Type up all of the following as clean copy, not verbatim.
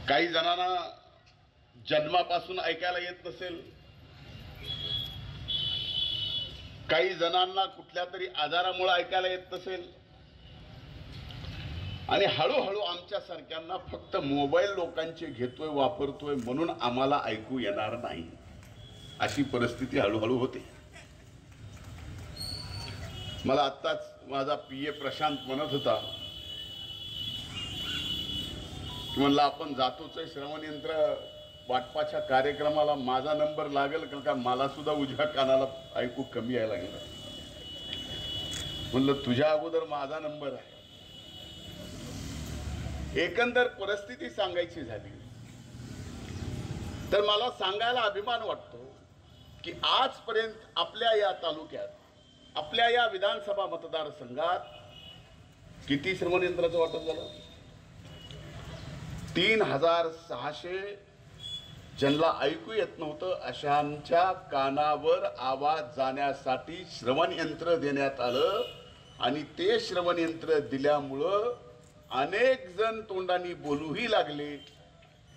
काही जणांना जन्मापासून ऐकायला येत नसेल, काही जणांना कुठल्या तरी आजारामुळे ऐकायला येत नसेल आणि हळूहळू आमच्या सारख्यांना फक्त मोबाईल लोकांचे घेतोय वापरतोय म्हणून आम्हाला ऐकू येणार नाही, अशी परिस्थिती हळूहळू होते. मला आत्ताच माझा पीए प्रशांत म्हणत होता, म्हणला आपण जातोच आहे श्रवण यंत्र वाटपाच्या कार्यक्रमाला, माझा नंबर लागेल का? मला सुद्धा उजव्या कानाला ऐकू कमी यायला लागलं. म्हणलं तुझ्या अगोदर माझा नंबर आहे. एकंदर परिस्थिती सांगायची झाली तर मला सांगायला अभिमान वाटतो की आजपर्यंत आपल्या या तालुक्यात, आपल्या या विधानसभा मतदारसंघात किती श्रवण यंत्राचं वाटप झालं? 3600 ज्यांना ऐकू येत नव्हतं अशांच्या कानावर आवाज जाण्यासाठी श्रवण यंत्र देण्यात आलं आणि ते श्रवण यंत्र दिल्यामुळं अनेक जण तोंडाने बोलूही लागले.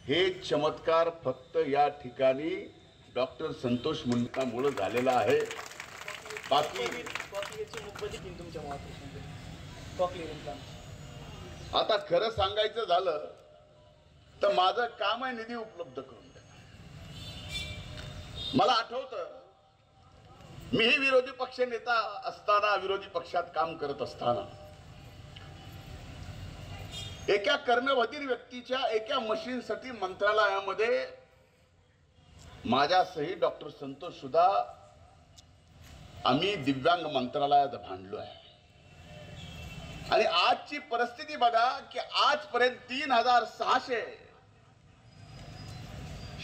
हे चमत्कार फक्त या ठिकाणी डॉक्टर संतोष मुंडेंमुळे झालेला आहे. बाकी आता खरं सांगायचं झालं तर माझं काम आहे निधी उपलब्ध करून देणं. मला आठवतं मीही विरोधी पक्ष नेता असताना, विरोधी पक्षात काम करत असताना एका कर्णबधीर व्यक्तीच्या एका मशीनसाठी मंत्रालयामध्ये माझ्यासही डॉक्टर संतोष सुद्धा आम्ही दिव्यांग मंत्रालयात भांडलो आहे. आणि आजची परिस्थिती बघा की आजपर्यंत 3600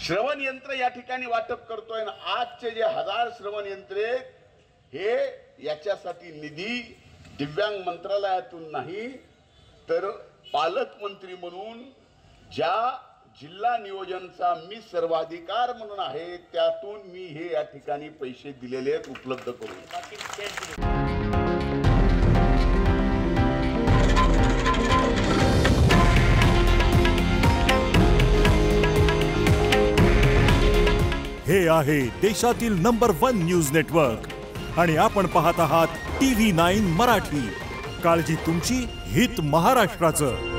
श्रवण यंत्र या ठिकाणी वाटप करतोय ना. आजचे जे 1000 श्रवण यंत्रे हे याच्यासाठी निधी दिव्यांग मंत्रालयातून नाही तर पालकमंत्री म्हणून ज्या जिल्हा नियोजनचा मी सर्वाधिकार म्हणून आहे त्यातून मी हे या ठिकाणी पैसे दिलेले आहेत उपलब्ध करून. हे आहे देशातील नंबर 1 न्यूज नेटवर्क आणि आपण पाहत आहात TV9 मराठी. काळजी तुमची, हित महाराष्ट्राचं.